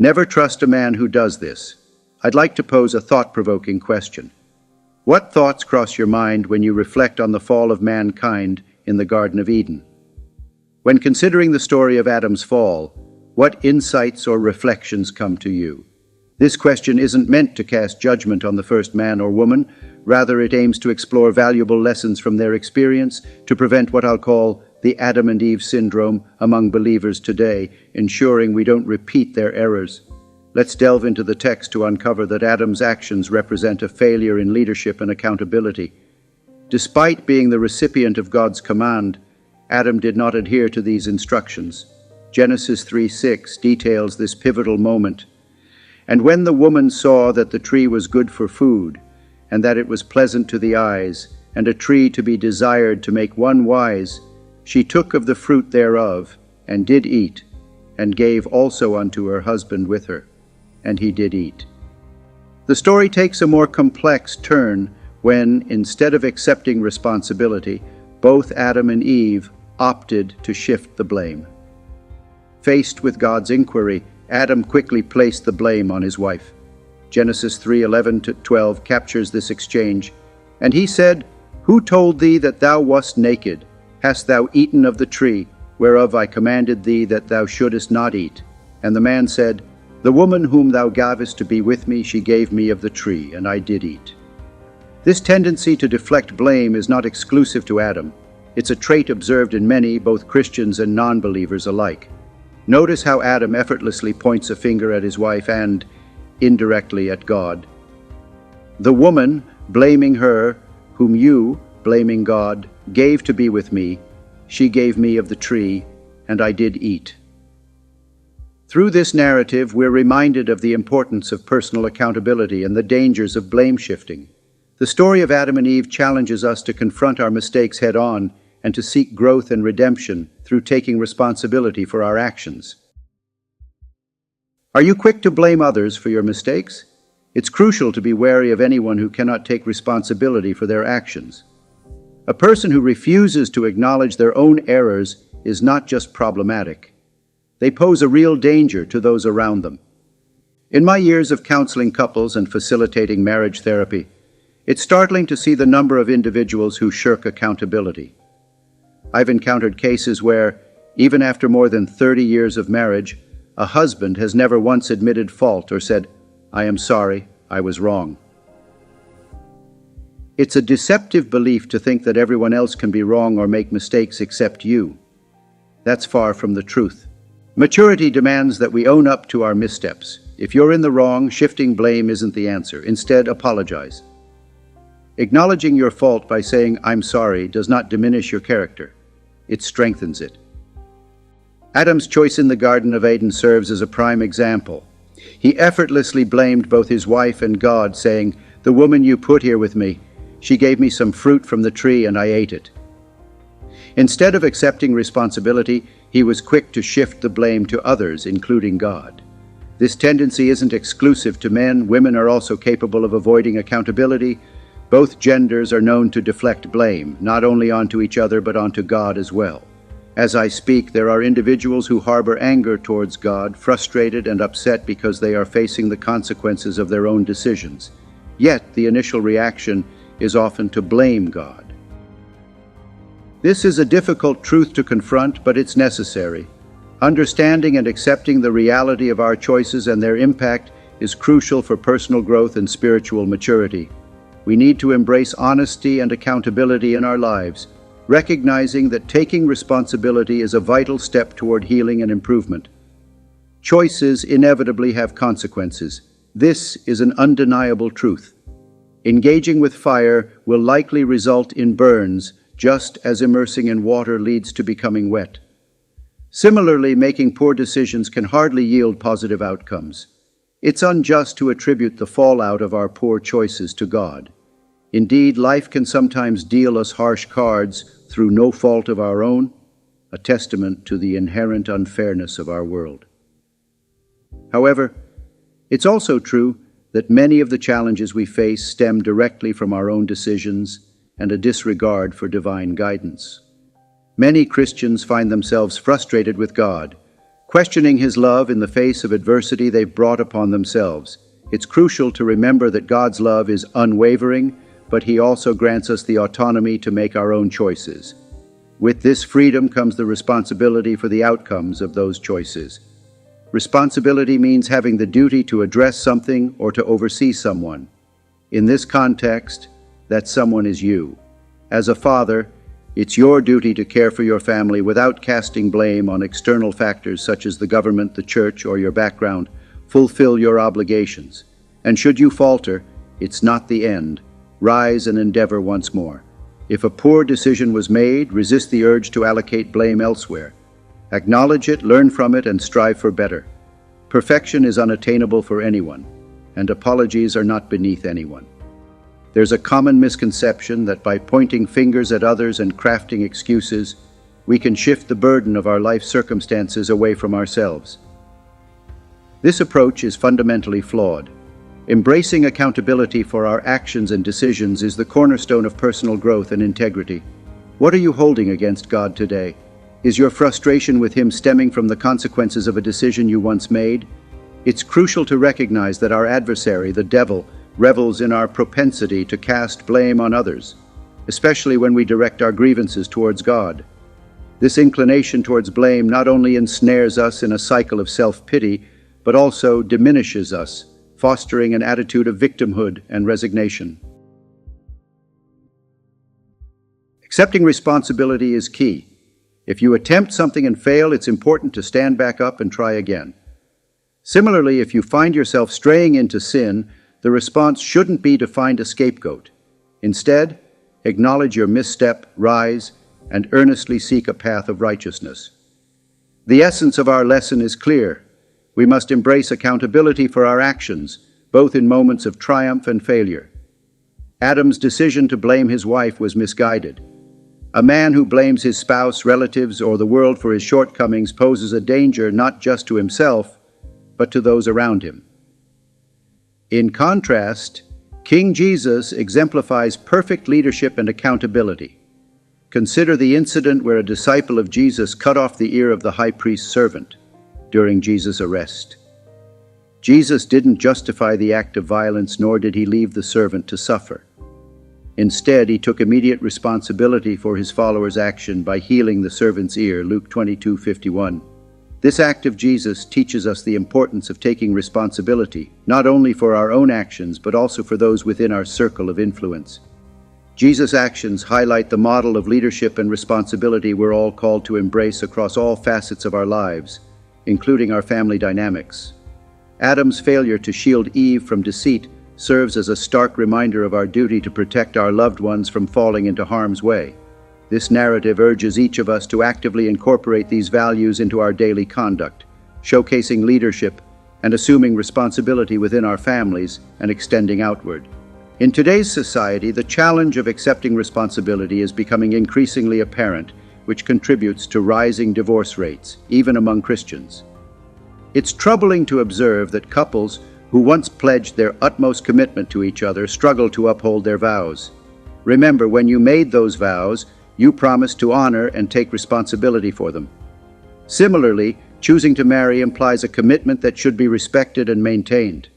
Never trust a man who does this. I'd like to pose a thought-provoking question. What thoughts cross your mind when you reflect on the fall of mankind in the Garden of Eden? When considering the story of Adam's fall, what insights or reflections come to you? This question isn't meant to cast judgment on the first man or woman. Rather, it aims to explore valuable lessons from their experience to prevent what I'll call the Adam and Eve syndrome among believers today, ensuring we don't repeat their errors. Let's delve into the text to uncover that Adam's actions represent a failure in leadership and accountability. Despite being the recipient of God's command, Adam did not adhere to these instructions. Genesis 3:6 details this pivotal moment. And when the woman saw that the tree was good for food, and that it was pleasant to the eyes, and a tree to be desired to make one wise, she took of the fruit thereof, and did eat, and gave also unto her husband with her, and he did eat. The story takes a more complex turn when, instead of accepting responsibility, both Adam and Eve opted to shift the blame. Faced with God's inquiry, Adam quickly placed the blame on his wife. Genesis 3:11-12 captures this exchange. And he said, Who told thee that thou wast naked? Hast thou eaten of the tree, whereof I commanded thee that thou shouldest not eat? And the man said, The woman whom thou gavest to be with me, she gave me of the tree, and I did eat. This tendency to deflect blame is not exclusive to Adam. It's a trait observed in many, both Christians and non-believers alike. Notice how Adam effortlessly points a finger at his wife and, indirectly, at God. The woman, blaming her, whom you, blaming God, gave to be with me, she gave me of the tree, and I did eat. Through this narrative, we're reminded of the importance of personal accountability and the dangers of blame shifting. The story of Adam and Eve challenges us to confront our mistakes head-on and to seek growth and redemption through taking responsibility for our actions. Are you quick to blame others for your mistakes? It's crucial to be wary of anyone who cannot take responsibility for their actions. A person who refuses to acknowledge their own errors is not just problematic. They pose a real danger to those around them. In my years of counseling couples and facilitating marriage therapy, it's startling to see the number of individuals who shirk accountability. I've encountered cases where, even after more than 30 years of marriage, a husband has never once admitted fault or said, I am sorry, I was wrong. It's a deceptive belief to think that everyone else can be wrong or make mistakes except you. That's far from the truth. Maturity demands that we own up to our missteps. If you're in the wrong, shifting blame isn't the answer. Instead, apologize. Acknowledging your fault by saying, I'm sorry, does not diminish your character. It strengthens it. Adam's choice in the Garden of Eden serves as a prime example. He effortlessly blamed both his wife and God, saying, The woman you put here with me, she gave me some fruit from the tree and I ate it. Instead of accepting responsibility, he was quick to shift the blame to others, including God. This tendency isn't exclusive to men. Women are also capable of avoiding accountability. Both genders are known to deflect blame, not only onto each other but onto God as well. As I speak, there are individuals who harbor anger towards God, frustrated and upset because they are facing the consequences of their own decisions. Yet, the initial reaction is often to blame God. This is a difficult truth to confront, but it's necessary. Understanding and accepting the reality of our choices and their impact is crucial for personal growth and spiritual maturity. We need to embrace honesty and accountability in our lives, recognizing that taking responsibility is a vital step toward healing and improvement. Choices inevitably have consequences. This is an undeniable truth. Engaging with fire will likely result in burns, just as immersing in water leads to becoming wet. Similarly, making poor decisions can hardly yield positive outcomes. It's unjust to attribute the fallout of our poor choices to God. Indeed, life can sometimes deal us harsh cards through no fault of our own, a testament to the inherent unfairness of our world. However, it's also true that many of the challenges we face stem directly from our own decisions and a disregard for divine guidance. Many Christians find themselves frustrated with God, questioning His love in the face of adversity they've brought upon themselves. It's crucial to remember that God's love is unwavering, but He also grants us the autonomy to make our own choices. With this freedom comes the responsibility for the outcomes of those choices. Responsibility means having the duty to address something or to oversee someone. In this context, that someone is you. As a father, it's your duty to care for your family without casting blame on external factors such as the government, the church, or your background. Fulfill your obligations. And should you falter, it's not the end. Rise and endeavor once more. If a poor decision was made, resist the urge to allocate blame elsewhere. Acknowledge it, learn from it, and strive for better. Perfection is unattainable for anyone, and apologies are not beneath anyone. There's a common misconception that by pointing fingers at others and crafting excuses, we can shift the burden of our life circumstances away from ourselves. This approach is fundamentally flawed. Embracing accountability for our actions and decisions is the cornerstone of personal growth and integrity. What are you holding against God today? Is your frustration with Him stemming from the consequences of a decision you once made? It's crucial to recognize that our adversary, the devil, revels in our propensity to cast blame on others, especially when we direct our grievances towards God. This inclination towards blame not only ensnares us in a cycle of self-pity, but also diminishes us, fostering an attitude of victimhood and resignation. Accepting responsibility is key. If you attempt something and fail, it's important to stand back up and try again. Similarly, if you find yourself straying into sin, the response shouldn't be to find a scapegoat. Instead, acknowledge your misstep, rise, and earnestly seek a path of righteousness. The essence of our lesson is clear. We must embrace accountability for our actions, both in moments of triumph and failure. Adam's decision to blame his wife was misguided. A man who blames his spouse, relatives, or the world for his shortcomings poses a danger not just to himself, but to those around him. In contrast, King Jesus exemplifies perfect leadership and accountability. Consider the incident where a disciple of Jesus cut off the ear of the high priest's servant during Jesus' arrest. Jesus didn't justify the act of violence, nor did He leave the servant to suffer. Instead, He took immediate responsibility for His followers' action by healing the servant's ear, Luke 22:51. This act of Jesus teaches us the importance of taking responsibility, not only for our own actions, but also for those within our circle of influence. Jesus' actions highlight the model of leadership and responsibility we're all called to embrace across all facets of our lives, including our family dynamics. Adam's failure to shield Eve from deceit serves as a stark reminder of our duty to protect our loved ones from falling into harm's way. This narrative urges each of us to actively incorporate these values into our daily conduct, showcasing leadership and assuming responsibility within our families and extending outward. In today's society, the challenge of accepting responsibility is becoming increasingly apparent, which contributes to rising divorce rates, even among Christians. It's troubling to observe that couples who once pledged their utmost commitment to each other struggle to uphold their vows. Remember, when you made those vows, you promised to honor and take responsibility for them. Similarly, choosing to marry implies a commitment that should be respected and maintained.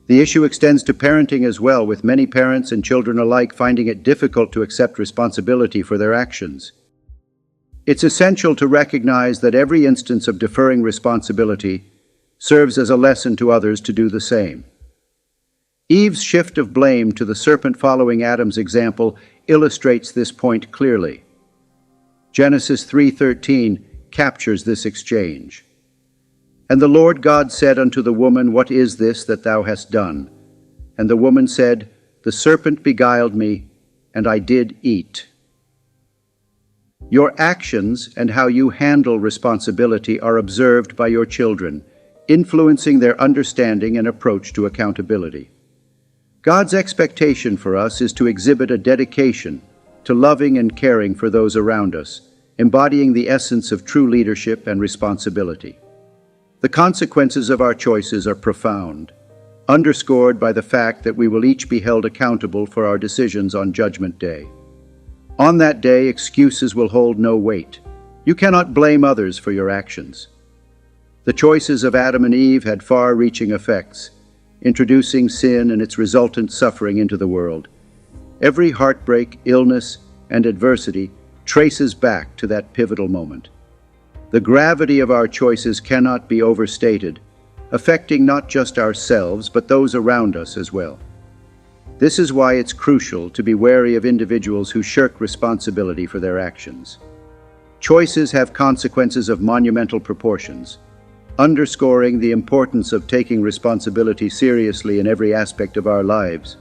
The issue extends to parenting as well, with many parents and children alike finding it difficult to accept responsibility for their actions. It's essential to recognize that every instance of deferring responsibility serves as a lesson to others to do the same. Eve's shift of blame to the serpent following Adam's example illustrates this point clearly. Genesis 3:13 captures this exchange. And the Lord God said unto the woman, What is this that thou hast done? And the woman said, The serpent beguiled me, and I did eat. Your actions and how you handle responsibility are observed by your children, influencing their understanding and approach to accountability. God's expectation for us is to exhibit a dedication to loving and caring for those around us, embodying the essence of true leadership and responsibility. The consequences of our choices are profound, underscored by the fact that we will each be held accountable for our decisions on Judgment Day. On that day, excuses will hold no weight. You cannot blame others for your actions. The choices of Adam and Eve had far-reaching effects, introducing sin and its resultant suffering into the world. Every heartbreak, illness, and adversity traces back to that pivotal moment. The gravity of our choices cannot be overstated, affecting not just ourselves, but those around us as well. This is why it's crucial to be wary of individuals who shirk responsibility for their actions. Choices have consequences of monumental proportions, underscoring the importance of taking responsibility seriously in every aspect of our lives.